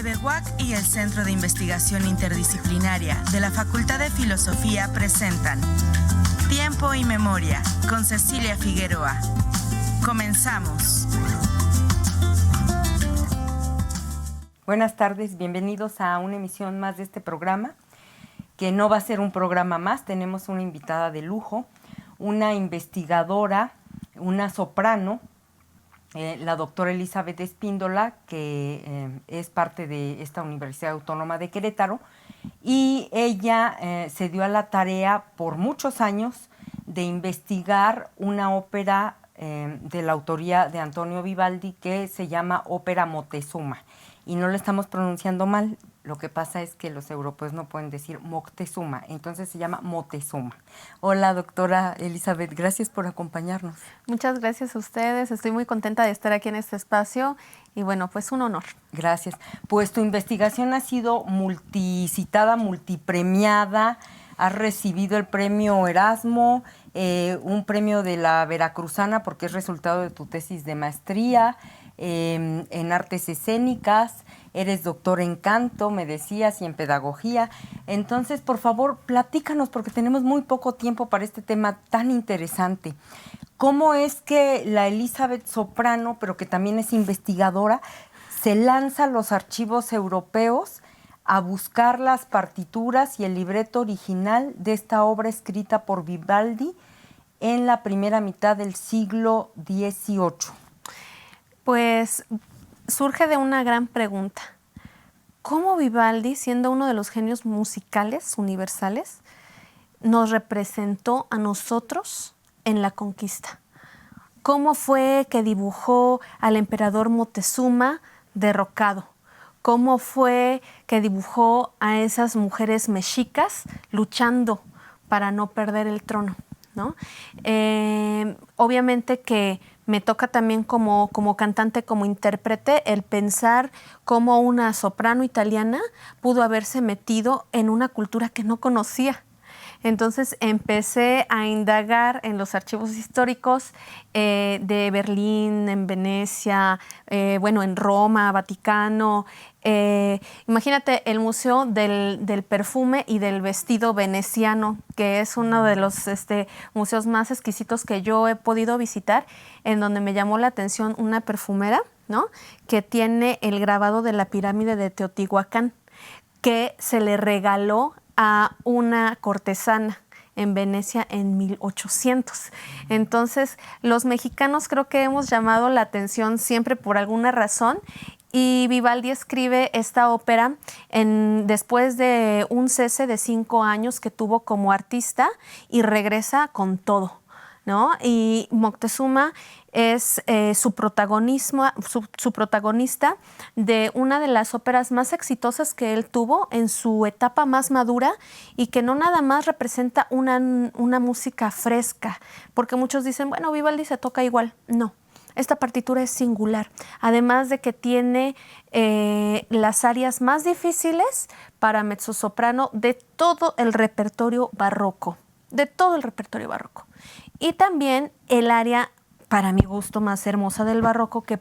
TV UAC y el Centro de Investigación Interdisciplinaria de la Facultad de Filosofía presentan Tiempo y Memoria con Cecilia Figueroa. Comenzamos. Buenas tardes, bienvenidos a una emisión más de este programa, que no va a ser un programa más. Tenemos una invitada de lujo, una investigadora, una soprano, la doctora Elizabeth Espíndola, que es parte de esta Universidad Autónoma de Querétaro, y ella se dio a la tarea por muchos años de investigar una ópera de la autoría de Antonio Vivaldi que se llama Ópera Moctezuma. Y no lo estamos pronunciando mal, lo que pasa es que los europeos no pueden decir Moctezuma, entonces se llama Moctezuma. Hola, doctora Elizabeth, gracias por acompañarnos. Muchas gracias a ustedes, estoy muy contenta de estar aquí en este espacio y bueno, pues un honor. Gracias. Pues tu investigación ha sido multicitada, multipremiada, has recibido el premio Erasmo, un premio de la Veracruzana porque es resultado de tu tesis de maestría en artes escénicas, eres doctor en canto, me decías, y en pedagogía. Entonces, por favor, platícanos, porque tenemos muy poco tiempo para este tema tan interesante. ¿Cómo es que la Elizabeth soprano, pero que también es investigadora, se lanza a los archivos europeos a buscar las partituras y el libreto original de esta obra escrita por Vivaldi en la primera mitad del siglo XVIII? Pues surge de una gran pregunta. ¿Cómo Vivaldi, siendo uno de los genios musicales universales, nos representó a nosotros en la conquista? ¿Cómo fue que dibujó al emperador Moctezuma derrocado? ¿Cómo fue que dibujó a esas mujeres mexicas luchando para no perder el trono, ¿no? Obviamente que me toca también como cantante, como intérprete, el pensar cómo una soprano italiana pudo haberse metido en una cultura que no conocía. Entonces empecé a indagar en los archivos históricos de Berlín, en Venecia, en Roma, Vaticano. Imagínate el Museo del Perfume y del Vestido Veneciano, que es uno de los museos más exquisitos que yo he podido visitar, en donde me llamó la atención una perfumera, ¿no?, que tiene el grabado de la pirámide de Teotihuacán, que se le regaló a una cortesana en Venecia en 1800. Entonces, los mexicanos creo que hemos llamado la atención siempre por alguna razón, y Vivaldi escribe esta ópera después de un cese de 5 años que tuvo como artista y regresa con todo, ¿no? Y Moctezuma es su protagonista de una de las óperas más exitosas que él tuvo en su etapa más madura, y que no nada más representa una música fresca, porque muchos dicen, bueno, Vivaldi se toca igual. No, esta partitura es singular, además de que tiene las arias más difíciles para mezzosoprano de todo el repertorio barroco, y también el aria, para mi gusto, más hermosa del barroco, que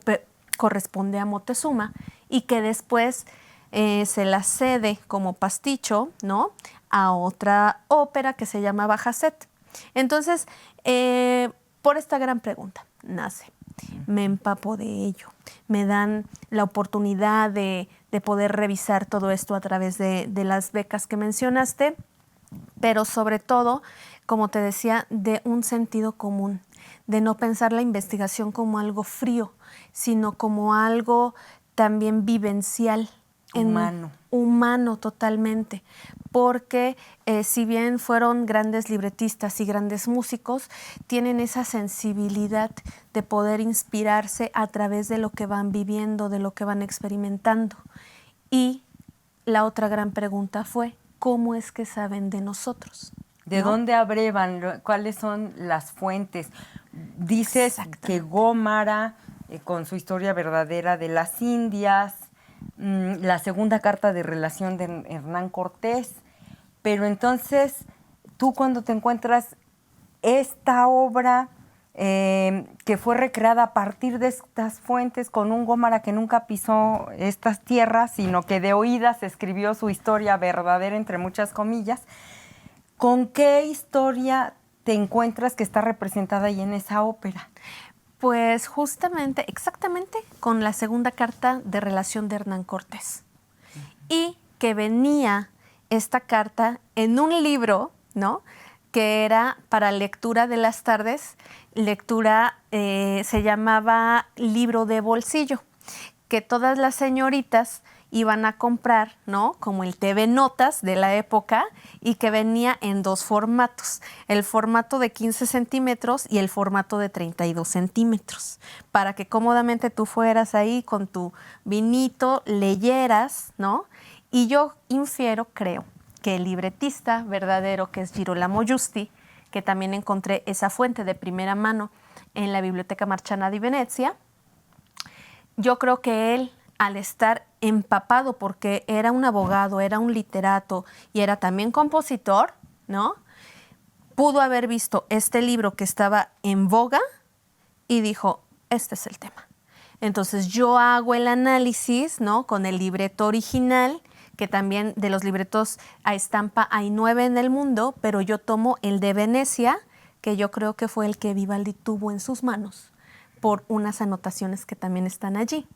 corresponde a Moctezuma y que después se la cede como pasticho, ¿no?, a otra ópera que se llama Bajazet. Entonces, por esta gran pregunta nace. Me empapo de ello. Me dan la oportunidad de poder revisar todo esto a través de las becas que mencionaste, pero sobre todo, como te decía, de un sentido común, de no pensar la investigación como algo frío, sino como algo también vivencial. Humano totalmente, porque si bien fueron grandes libretistas y grandes músicos, tienen esa sensibilidad de poder inspirarse a través de lo que van viviendo, de lo que van experimentando. Y la otra gran pregunta fue, ¿cómo es que saben de nosotros? ¿De dónde abrevan? ¿Cuáles son las fuentes? Dices que Gómara, con su historia verdadera de las Indias, la segunda carta de relación de Hernán Cortés, pero entonces tú, cuando te encuentras esta obra que fue recreada a partir de estas fuentes con un Gómara que nunca pisó estas tierras, sino que de oídas escribió su historia verdadera, entre muchas comillas. ¿Con qué historia te encuentras que está representada ahí en esa ópera? Pues justamente, exactamente, con la segunda carta de relación de Hernán Cortés. Y que venía esta carta en un libro, ¿no?, que era para lectura de las tardes, se llamaba libro de bolsillo, que todas las señoritas iban a comprar, ¿no?, como el TV Notas de la época, y que venía en dos formatos, el formato de 15 centímetros y el formato de 32 centímetros, para que cómodamente tú fueras ahí con tu vinito, leyeras, ¿no? Y yo infiero, creo, que el libretista verdadero, que es Girolamo Giusti, que también encontré esa fuente de primera mano en la Biblioteca Marciana di Venezia, yo creo que él, al estar empapado, porque era un abogado, era un literato y era también compositor, ¿no?, pudo haber visto este libro que estaba en boga y dijo, este es el tema. Entonces yo hago el análisis, ¿no?, con el libreto original, que también de los libretos a estampa hay 9 en el mundo, pero yo tomo el de Venecia, que yo creo que fue el que Vivaldi tuvo en sus manos, por unas anotaciones que también están allí.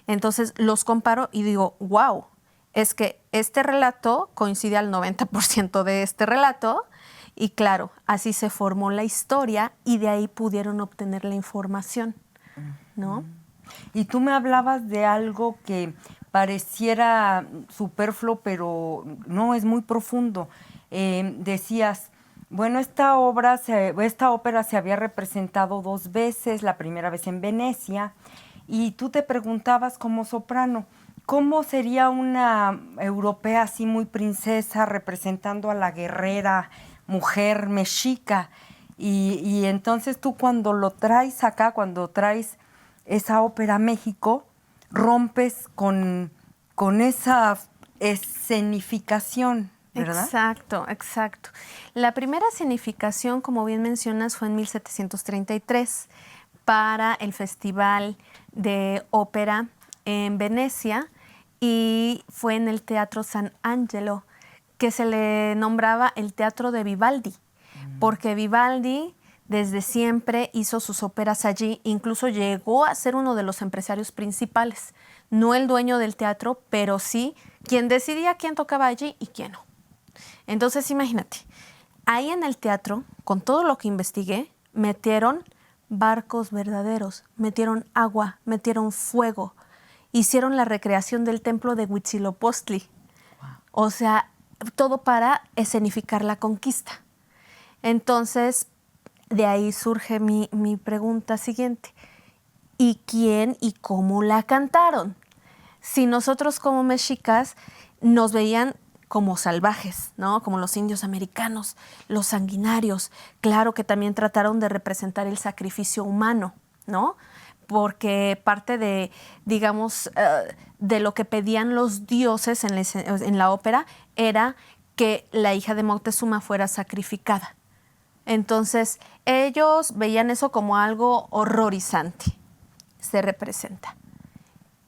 Entonces los comparo y digo, wow, es que este relato coincide al 90% de este relato, y claro, así se formó la historia y de ahí pudieron obtener la información, ¿no? Y tú me hablabas de algo que pareciera superfluo, pero no, es muy profundo. Decías, bueno, esta ópera se había representado 2 veces, la primera vez en Venecia, y tú te preguntabas como soprano, ¿cómo sería una europea así muy princesa representando a la guerrera mujer mexica? Y entonces tú cuando lo traes acá, cuando traes esa ópera a México, rompes con esa escenificación, ¿verdad? Exacto, exacto. La primera escenificación, como bien mencionas, fue en 1733 para el Festival de Ópera en Venecia y fue en el Teatro San Angelo, que se le nombraba el Teatro de Vivaldi, porque Vivaldi desde siempre hizo sus óperas allí, incluso llegó a ser uno de los empresarios principales, no el dueño del teatro, pero sí quien decidía quién tocaba allí y quién no. Entonces imagínate, ahí en el teatro, con todo lo que investigué, metieron barcos verdaderos, metieron agua, metieron fuego, hicieron la recreación del templo de Huitzilopochtli. Wow. O sea, todo para escenificar la conquista. Entonces, de ahí surge mi pregunta siguiente. ¿Y quién y cómo la cantaron? Si nosotros como mexicas nos veían como salvajes, ¿no?, como los indios americanos, los sanguinarios. Claro que también trataron de representar el sacrificio humano, ¿no?, porque parte de, digamos, de lo que pedían los dioses en la ópera era que la hija de Moctezuma fuera sacrificada. Entonces, ellos veían eso como algo horrorizante. Se representa.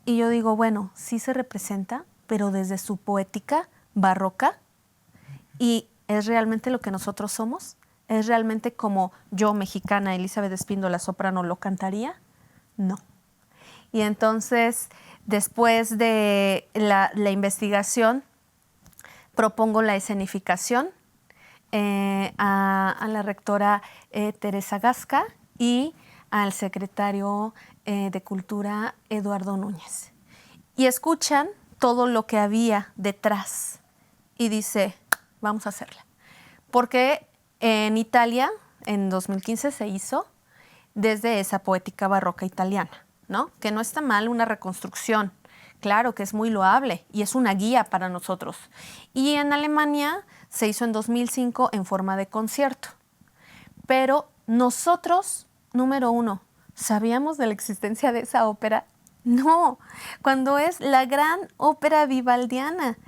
Y yo digo, bueno, sí se representa, pero desde su poética barroca. ¿Y es realmente lo que nosotros somos? ¿Es realmente como yo, mexicana, Elizabeth Espíndola, soprano, lo cantaría? No. Y entonces, después de la investigación, propongo la escenificación a la rectora Teresa Gasca y al secretario de Cultura Eduardo Núñez. Y escuchan todo lo que había detrás y dice, vamos a hacerla. Porque en Italia, en 2015 se hizo desde esa poética barroca italiana, ¿no? Que no está mal una reconstrucción, claro que es muy loable y es una guía para nosotros. Y en Alemania se hizo en 2005 en forma de concierto. Pero nosotros, número uno, ¿sabíamos de la existencia de esa ópera? No, cuando es la gran ópera vivaldiana.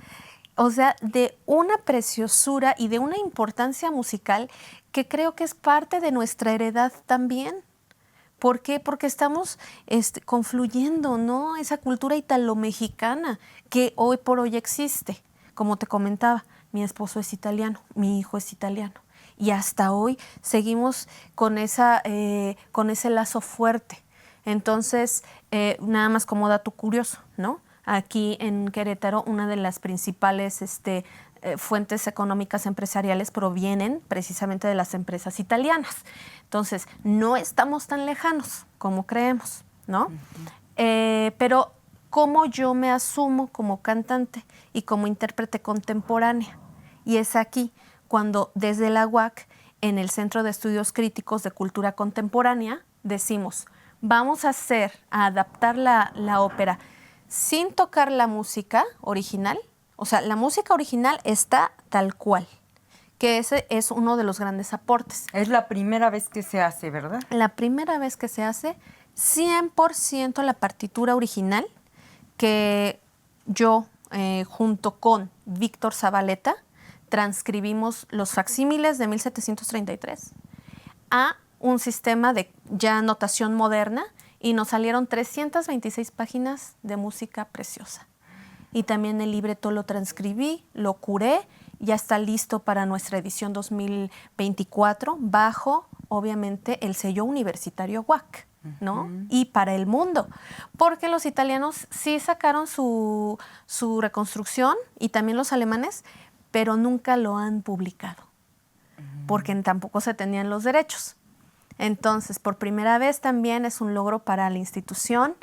O sea, de una preciosura y de una importancia musical que creo que es parte de nuestra heredad también. ¿Por qué? Porque estamos confluyendo, ¿no? Esa cultura italo-mexicana que hoy por hoy existe. Como te comentaba, mi esposo es italiano, mi hijo es italiano. Y hasta hoy seguimos con ese lazo fuerte. Entonces, nada más como dato curioso, ¿no? Aquí en Querétaro, una de las principales fuentes económicas empresariales provienen precisamente de las empresas italianas. Entonces, no estamos tan lejanos como creemos, ¿no? Pero cómo yo me asumo como cantante y como intérprete contemporánea. Y es aquí cuando desde la UAC, en el Centro de Estudios Críticos de Cultura Contemporánea, decimos, vamos a adaptar la ópera sin tocar la música original. O sea, la música original está tal cual, que ese es uno de los grandes aportes. Es la primera vez que se hace, ¿verdad? La primera vez que se hace 100% la partitura original, que yo, junto con Víctor Zabaleta, transcribimos los facsímiles de 1733 a un sistema de ya notación moderna y nos salieron 326 páginas de música preciosa. Y también el libreto lo transcribí, lo curé, ya está listo para nuestra edición 2024 bajo, obviamente, el sello universitario UAC, ¿no? Y para el mundo, porque los italianos sí sacaron su reconstrucción y también los alemanes, pero nunca lo han publicado, porque tampoco se tenían los derechos. Entonces, por primera vez también es un logro para la institución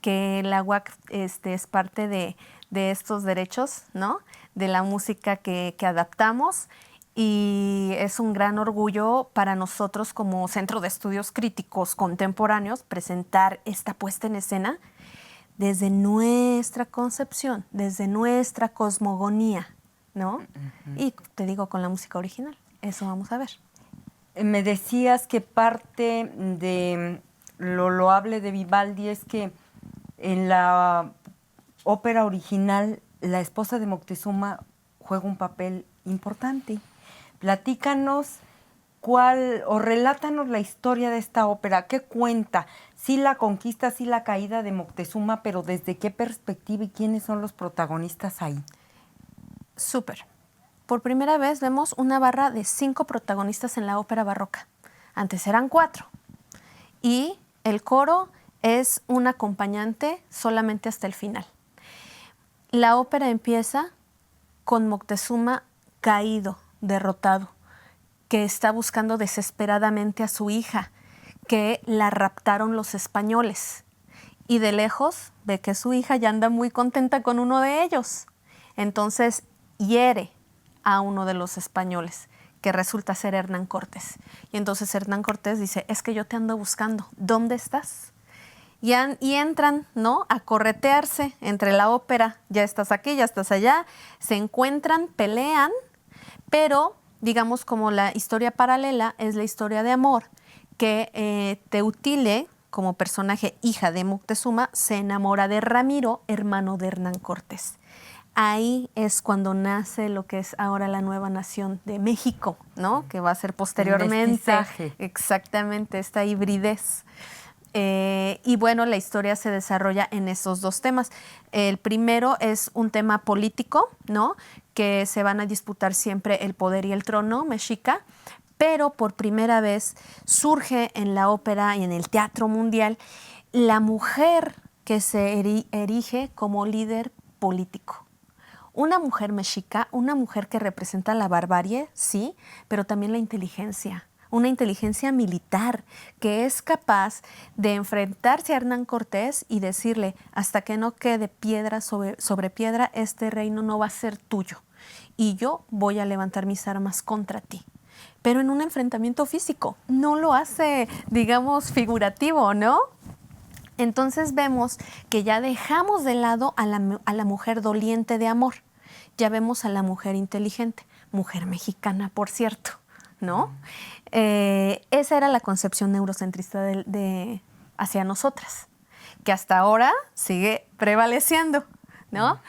que la UAC es parte de estos derechos, ¿no? De la música que adaptamos, y es un gran orgullo para nosotros como Centro de Estudios Críticos Contemporáneos presentar esta puesta en escena desde nuestra concepción, desde nuestra cosmogonía, ¿no? Y te digo, con la música original, eso vamos a ver. Me decías que parte de lo loable de Vivaldi es que en la ópera original la esposa de Moctezuma juega un papel importante. Platícanos relátanos la historia de esta ópera. ¿Qué cuenta? Sí, la conquista, sí, la caída de Moctezuma, pero ¿desde qué perspectiva y quiénes son los protagonistas ahí? Súper. Por primera vez vemos una barra de 5 protagonistas en la ópera barroca. Antes eran 4. Y el coro es un acompañante solamente hasta el final. La ópera empieza con Moctezuma caído, derrotado, que está buscando desesperadamente a su hija, que la raptaron los españoles. Y de lejos ve que su hija ya anda muy contenta con uno de ellos. Entonces hiere a uno de los españoles, que resulta ser Hernán Cortés. Y entonces Hernán Cortés dice, es que yo te ando buscando, ¿dónde estás? Y entran, ¿no?, a corretearse entre la ópera, ya estás aquí, ya estás allá, se encuentran, pelean, pero digamos como la historia paralela es la historia de amor, que Teutile, como personaje hija de Moctezuma, se enamora de Ramiro, hermano de Hernán Cortés. Ahí es cuando nace lo que es ahora la nueva nación de México, ¿no? Que va a ser posteriormente. Exactamente, esta hibridez. Y bueno, la historia se desarrolla en esos 2 temas. El primero es un tema político, ¿no? Que se van a disputar siempre el poder y el trono mexica, pero por primera vez surge en la ópera y en el teatro mundial la mujer que se erige como líder político. Una mujer mexica, una mujer que representa la barbarie, sí, pero también la inteligencia. Una inteligencia militar que es capaz de enfrentarse a Hernán Cortés y decirle, hasta que no quede piedra sobre piedra, este reino no va a ser tuyo. Y yo voy a levantar mis armas contra ti. Pero en un enfrentamiento físico, no lo hace, digamos, figurativo, ¿no? Entonces vemos que ya dejamos de lado a la mujer doliente de amor. Ya vemos a la mujer inteligente, mujer mexicana, por cierto, ¿no? Esa era la concepción neurocentrista hacia nosotras, que hasta ahora sigue prevaleciendo, ¿no?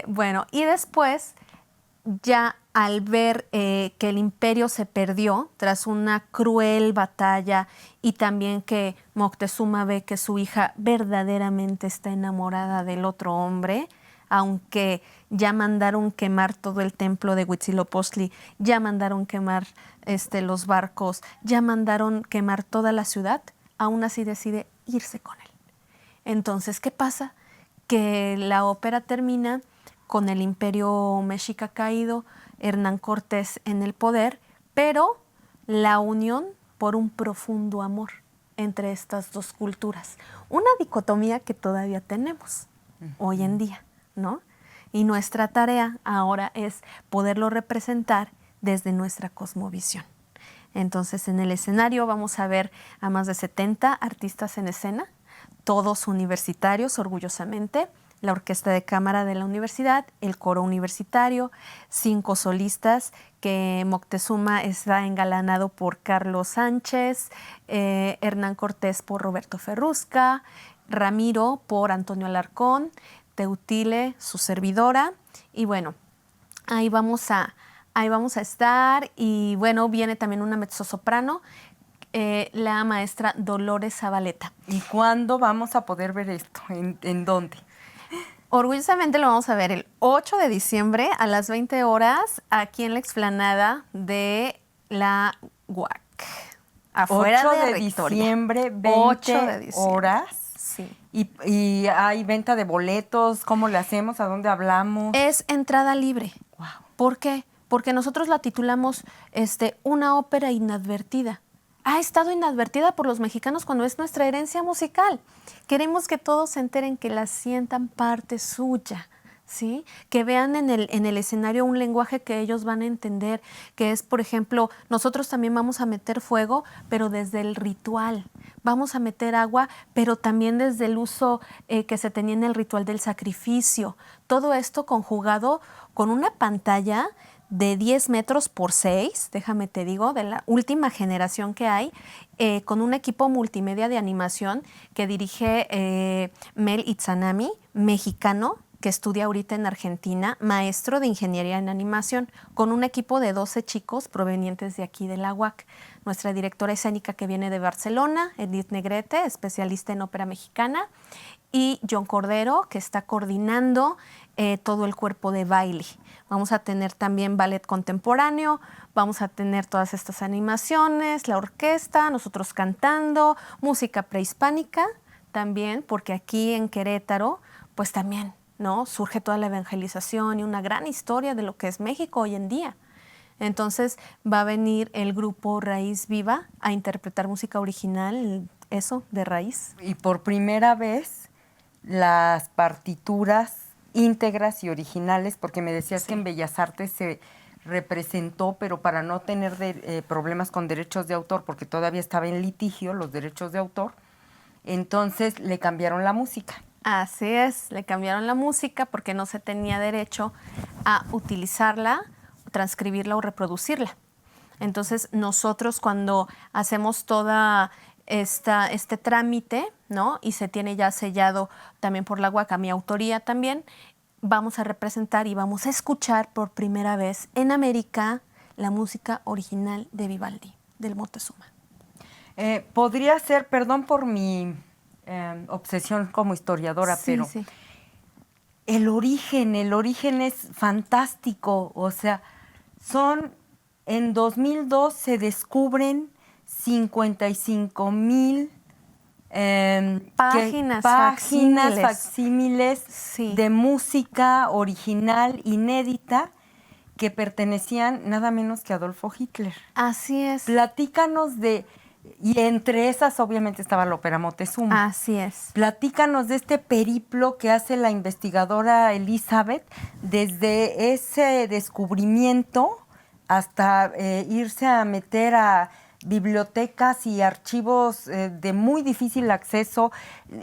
Bueno, y después, ya al ver que el imperio se perdió tras una cruel batalla y también que Moctezuma ve que su hija verdaderamente está enamorada del otro hombre, aunque ya mandaron quemar todo el templo de Huitzilopochtli, ya mandaron quemar los barcos, ya mandaron quemar toda la ciudad, aún así decide irse con él. Entonces, ¿qué pasa? Que la ópera termina con el imperio mexica caído, Hernán Cortés en el poder, pero la unión por un profundo amor entre estas dos culturas. Una dicotomía que todavía tenemos hoy en día, ¿no? Y nuestra tarea ahora es poderlo representar desde nuestra cosmovisión. Entonces, en el escenario vamos a ver a más de 70 artistas en escena, todos universitarios, orgullosamente, la Orquesta de Cámara de la Universidad, el Coro Universitario, 5 solistas, que Moctezuma está engalanado por Carlos Sánchez, Hernán Cortés por Roberto Ferrusca, Ramiro por Antonio Alarcón, Teutile, su servidora, y bueno, ahí vamos a estar, y bueno, viene también una mezzosoprano, la maestra Dolores Zabaleta. ¿Y cuándo vamos a poder ver esto? ¿En dónde? Orgullosamente lo vamos a ver el 8 de diciembre a las 20 horas aquí en la explanada de la UAC. Afuera 8 de de Rectoría. diciembre, 20 8 de diciembre. horas. Sí. Y hay venta de boletos. ¿Cómo le hacemos? ¿A dónde hablamos? Es entrada libre. Wow. ¿Por qué? Porque nosotros la titulamos una ópera inadvertida. Ha estado inadvertida por los mexicanos cuando es nuestra herencia musical. Queremos que todos se enteren, que la sientan parte suya, ¿sí? Que vean en el escenario un lenguaje que ellos van a entender, que es, por ejemplo, nosotros también vamos a meter fuego, pero desde el ritual. Vamos a meter agua, pero también desde el uso que se tenía en el ritual del sacrificio. Todo esto conjugado con una pantalla de 10 metros por 6, déjame te digo, de la última generación que hay, con un equipo multimedia de animación que dirige Mel Itzanami, mexicano, que estudia ahorita en Argentina, maestro de ingeniería en animación, con un equipo de 12 chicos provenientes de aquí de la UAC. Nuestra directora escénica que viene de Barcelona, Edith Negrete, especialista en ópera mexicana, y John Cordero, que está coordinando todo el cuerpo de baile. Vamos a tener también ballet contemporáneo, vamos a tener todas estas animaciones, la orquesta, nosotros cantando, música prehispánica también, porque aquí en Querétaro, pues también, ¿no? Surge toda la evangelización y una gran historia de lo que es México hoy en día. Entonces va a venir el grupo Raíz Viva a interpretar música original, eso, de raíz. Y por primera vez, las partituras íntegras y originales, porque me decías que en Bellas Artes se representó, pero para no tener problemas con derechos de autor, porque todavía estaba en litigio los derechos de autor, entonces le cambiaron la música. Así es, le cambiaron la música porque no se tenía derecho a utilizarla, transcribirla o reproducirla. Entonces nosotros, cuando hacemos toda este trámite, ¿no? Y se tiene ya sellado también por la UAC, mi autoría también, vamos a representar y vamos a escuchar por primera vez en América la música original de Vivaldi, del Moctezuma. Podría ser, perdón por mi obsesión como historiadora, Sí, pero sí. el origen es fantástico. O sea, en 2002 se descubren 55,000 páginas facsímiles Sí. de música original, inédita, que pertenecían nada menos que a Adolfo Hitler. Así es. Platícanos y entre esas obviamente estaba la ópera Moctezuma. Así es. Platícanos de este periplo que hace la investigadora Elizabeth desde ese descubrimiento hasta irse a meter a bibliotecas y archivos de muy difícil acceso,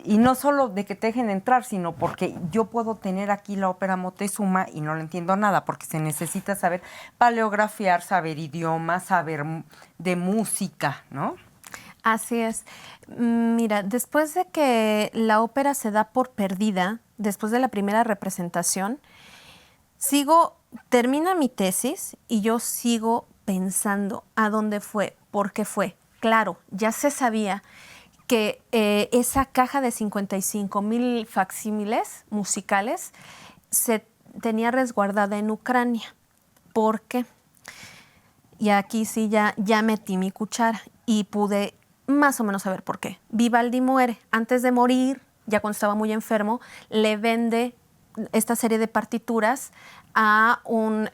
y no solo de que te dejen entrar, sino porque yo puedo tener aquí la ópera Moctezuma y no le entiendo nada, porque se necesita saber paleografiar, saber idiomas, saber de música, ¿no? Así es. Mira, después de que la ópera se da por perdida, después de la primera representación, termina mi tesis y yo sigo pensando a dónde fue, por qué fue. Claro, ya se sabía que esa caja de 55,000 facsímiles musicales se tenía resguardada en Ucrania. ¿Por qué? Y aquí sí ya metí mi cuchara y pude más o menos saber por qué. Vivaldi muere. Antes de morir, ya cuando estaba muy enfermo, le vende esta serie de partituras a un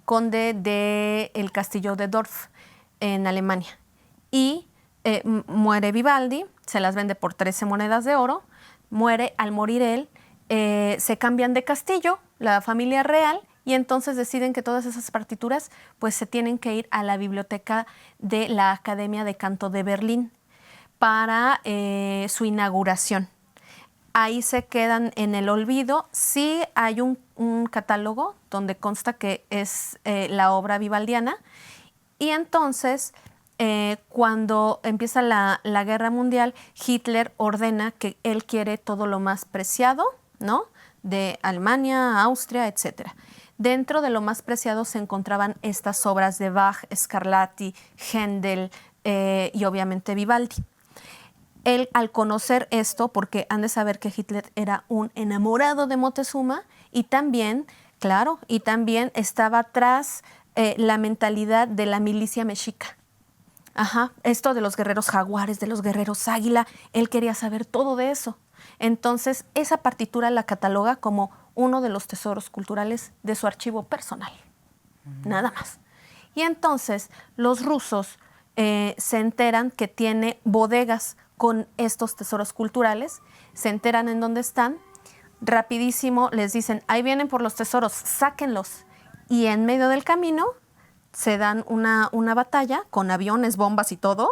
conde del castillo de Dorf en Alemania. Y muere Vivaldi, se las vende por 13 monedas de oro, muere. Al morir él, se cambian de castillo, la familia real, y entonces deciden que todas esas partituras pues se tienen que ir a la biblioteca de la Academia de Canto de Berlín para su inauguración. Ahí se quedan en el olvido. Sí hay un catálogo donde consta que es la obra vivaldiana, y entonces cuando empieza la Guerra Mundial, Hitler ordena que él quiere todo lo más preciado, ¿no?, de Alemania, Austria, etc. Dentro de lo más preciado se encontraban estas obras de Bach, Scarlatti, Händel y obviamente Vivaldi. Él, al conocer esto, porque han de saber que Hitler era un enamorado de Moctezuma, y también, claro, estaba atrás la mentalidad de la milicia mexica. Ajá, esto de los guerreros jaguares, de los guerreros águila, él quería saber todo de eso. Entonces, esa partitura la cataloga como uno de los tesoros culturales de su archivo personal. Nada más. Y entonces, los rusos se enteran que tiene bodegas con estos tesoros culturales, se enteran en dónde están, rapidísimo les dicen, ahí vienen por los tesoros, sáquenlos. Y en medio del camino se dan una batalla con aviones, bombas y todo,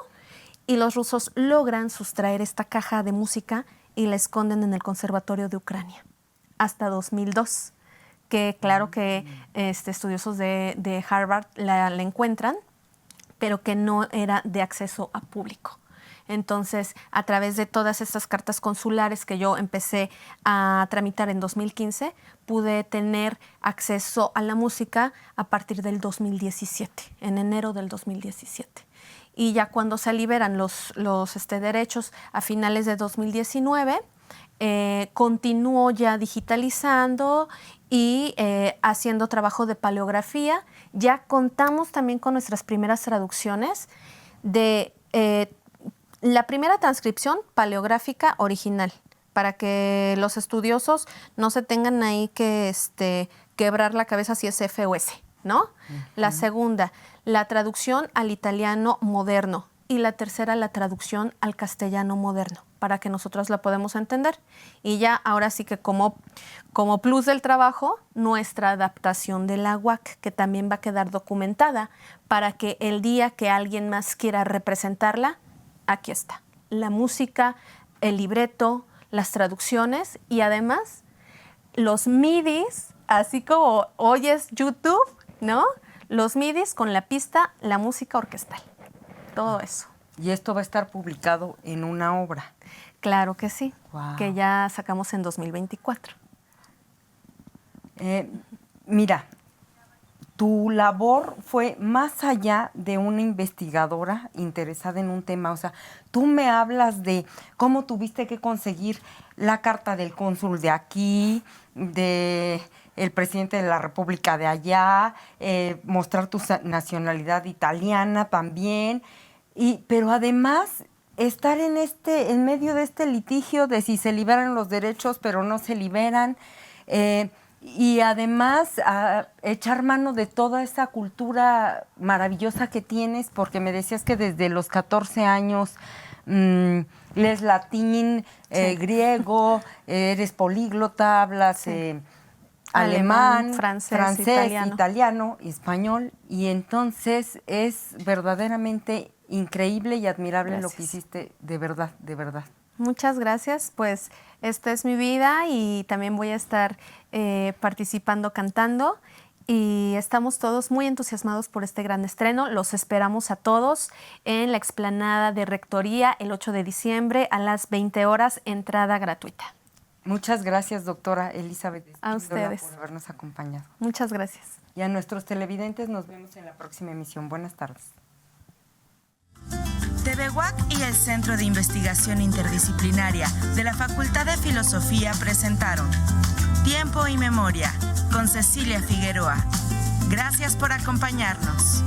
y los rusos logran sustraer esta caja de música y la esconden en el Conservatorio de Ucrania hasta 2002, que claro que estudiosos de Harvard la encuentran, pero que no era de acceso a público. Entonces, a través de todas estas cartas consulares que yo empecé a tramitar en 2015, pude tener acceso a la música a partir del 2017, en enero del 2017. Y ya cuando se liberan los derechos a finales de 2019, continúo ya digitalizando y haciendo trabajo de paleografía. Ya contamos también con nuestras primeras traducciones de la primera transcripción paleográfica original, para que los estudiosos no se tengan ahí que quebrar la cabeza si es F o S, ¿no? Uh-huh. La segunda, la traducción al italiano moderno, y la tercera, la traducción al castellano moderno, para que nosotros la podamos entender. Y ya ahora sí que como plus del trabajo, nuestra adaptación de la UAC, que también va a quedar documentada, para que el día que alguien más quiera representarla, aquí está, la música, el libreto, las traducciones, y además los MIDIs, así como oyes YouTube, ¿no? Los MIDIs con la pista, la música orquestal, todo eso. ¿Y esto va a estar publicado en una obra? Claro que sí, wow, que ya sacamos en 2024. Mira, tu labor fue más allá de una investigadora interesada en un tema. O sea, tú me hablas de cómo tuviste que conseguir la carta del cónsul de aquí, de el presidente de la República de allá, mostrar tu nacionalidad italiana también, pero además estar en medio de este litigio de si se liberan los derechos, pero no se liberan. Y además a echar mano de toda esa cultura maravillosa que tienes, porque me decías que desde los 14 años lees latín, sí, griego, eres políglota, hablas sí, alemán, francés, italiano, español, y entonces es verdaderamente increíble y admirable. Gracias. Lo que hiciste, de verdad, de verdad. Muchas gracias, pues esta es mi vida y también voy a estar participando cantando, Y estamos todos muy entusiasmados por este gran estreno. Los esperamos a todos en la explanada de Rectoría el 8 de diciembre a las 20 horas, entrada gratuita. Muchas gracias, doctora Elizabeth Espíndola, a ustedes por habernos acompañado. Muchas gracias. Y a nuestros televidentes nos vemos en la próxima emisión. Buenas tardes. TV UAC y el Centro de Investigación Interdisciplinaria de la Facultad de Filosofía presentaron Tiempo y Memoria con Cecilia Figueroa. Gracias por acompañarnos.